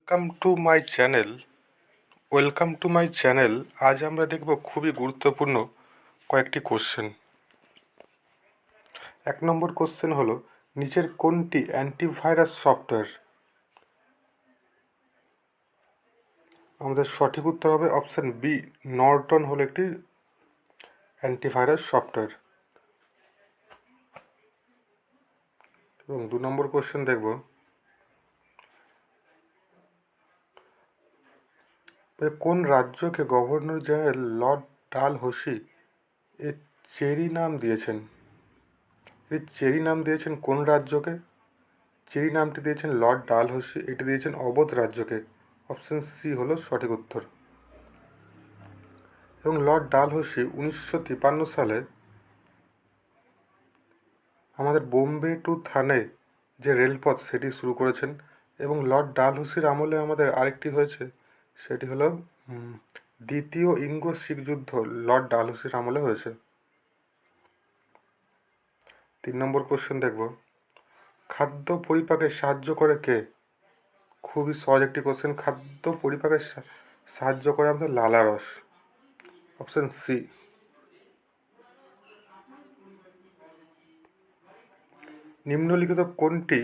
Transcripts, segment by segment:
Welcome to my channel. আজ আমরা দেখব খুবই গুরুত্বপূর্ণ কয়েকটি কোশ্চেন। 1 নম্বর কোশ্চেন হলো, নিচের কোনটি অ্যান্টিভাইরাস সফটওয়্যার? আমাদের সঠিক উত্তর হবে অপশান বি, নর্টন হলো একটি অ্যান্টিভাইরাস সফটওয়্যার। এবং 2 নম্বর কোশ্চেন দেখব, কোন রাজ্যকে গভর্নর জেনারেল লর্ড ডালহৌসি এর চেরি নাম দিয়েছেন? এই চেরি নাম দিয়েছেন কোন রাজ্যকে? চেরি নামটি দিয়েছেন লর্ড ডালহৌসি, এটি দিয়েছেন অবধ রাজ্যকে। অপশান সি হলো সঠিক উত্তর। এবং লর্ড ডালহৌসি 1953 সালে আমাদের বোম্বে টু থানে যে রেলপথ সেটি শুরু করেছেন। এবং লর্ড ডালহৌসির আমলে আমাদের আরেকটি হয়েছে, সেটি হলো দ্বিতীয় ইঙ্গো শিখ যুদ্ধ লর্ড ডালহৌসির আমলে হয়েছে। 3 নম্বর কোশ্চেন দেখব, খাদ্য পরিপাকে সাহায্য করে কে? খুবই সহজ একটি কোশ্চেন। খাদ্য পরিপাকে সাহায্য করে আমাদের লালারস। Option C. নিম্নলিখিত কোনটি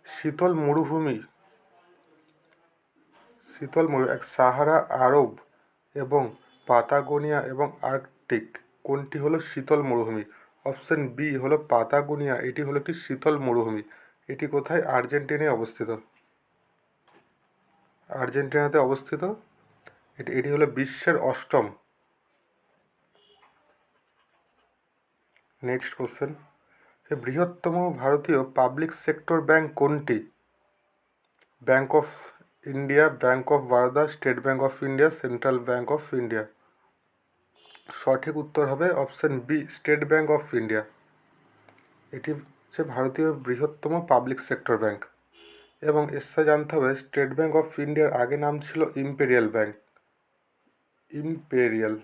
শীতল মরুভূমি সাহারা, আরব এবং পাতাগোনিয়া এবং আর্কটিক কোনটি হলো শীতল মরুভূমি? অপশান বি হলো পাতাগোনিয়া, এটি হলো একটি শীতল মরুভূমি। এটি কোথায়? আর্জেন্টিনায় অবস্থিত। আর্জেন্টিনাতে অবস্থিত। এটি হলো বিশ্বের 8ম। নেক্সট কোশ্চেন, বৃহত্তম ভারতীয় পাবলিক সেক্টর ব্যাংক কোনটি? Bank of India, Bank of Baroda, State Bank of India, Central Bank of India. সঠিক উত্তর হবে option B, State Bank of India. এটি হচ্ছে ভারতীয় বৃহত্তম পাবলিক সেক্টর ব্যাংক। এবং এর সাথে জানতে হবে, স্টেট ব্যাংক অফ ইন্ডিয়ার আগে নাম ছিল ইম্পেরিয়াল ব্যাংক। ইম্পেরিয়াল।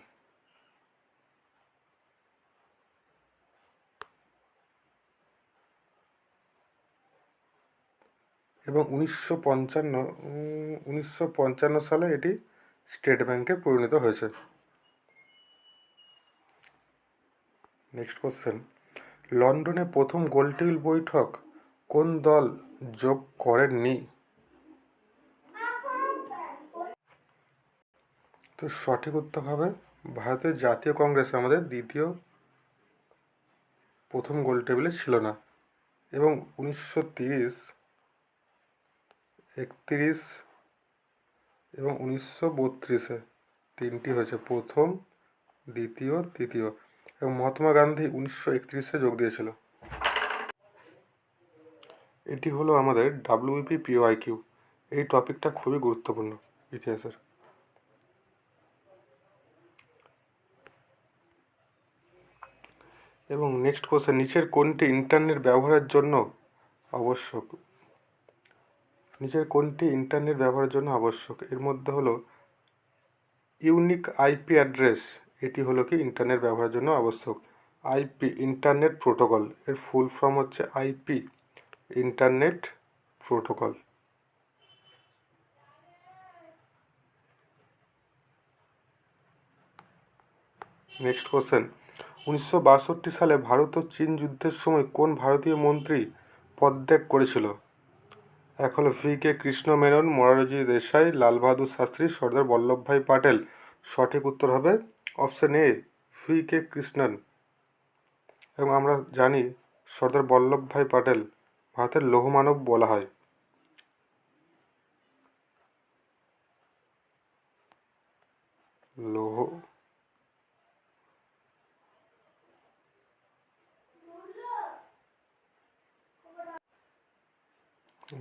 এবং 1955 সালে এটি স্টেট ব্যাংকে পরিণত হয়েছে। নেক্সট কোশ্চেন, লন্ডনে প্রথম গোলটেবিল বৈঠক কোন দল যোগ করেননি? তো সঠিক উত্তর হবে ভারতের জাতীয় কংগ্রেস আমাদের দ্বিতীয় প্রথম গোলটেবিলে ছিল না। এবং 1930, 1931 এবং 1932-এ তিনটি হয়েছে, প্রথম, দ্বিতীয়, তৃতীয়। এবং মহাত্মা গান্ধী 1931-এ যোগ দিয়েছিল। এটি হলো আমাদের WBP PYQ। এই টপিকটা খুবই গুরুত্বপূর্ণ ইতিহাসের। এবং নেক্সট কোশ্চেন, নিচের কোনটি ইন্টারনেট ব্যবহারের জন্য আবশ্যক? এর মধ্যে হলো ইউনিক আইপি অ্যাড্রেস, এটি হলো কি ইন্টারনেট ব্যবহারের জন্য আবশ্যক। আইপি, ইন্টারনেট প্রোটোকল, এর ফুল ফর্ম হচ্ছে IP, internet protocol. Next question, 1962 সালে ভারত ও চীন যুদ্ধের সময় কোন ভারতীয় মন্ত্রী পদত্যাগ করেছিল? এক হলো VK কৃষ্ণ মেনন, মোরারজি দেশাই, লাল বাহাদুর শাস্ত্রী, সর্দার বল্লভভাই পাটেল। সঠিক উত্তর হবে অপশান এ, VK কৃষ্ণন। এবং আমরা জানি সর্দার বল্লভভাই পাটেল ভারতের লৌহমানব বলা হয়।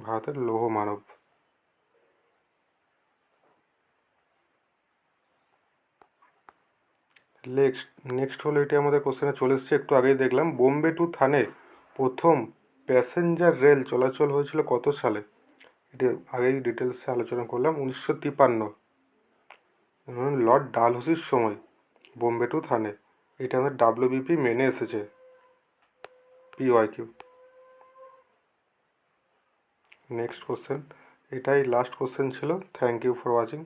ভারতের লৌহ মানব। নেক্সট হলো, এটি আমাদের কোশ্চেনে চলে এসছে, একটু আগেই দেখলাম। বোম্বে টু থানে প্রথম প্যাসেঞ্জার রেল চলাচল হয়েছিল কত সালে? এটি আগেই ডিটেলসে আলোচনা করলাম, 1953, লর্ড ডালহৌসির সময় বোম্বে টু থানে। এটা আমাদের WBP মেনে এসেছে PYQ। নেক্সট কোশ্চেন, এটাই লাস্ট কোশ্চেন ছিল। Thank you for watching.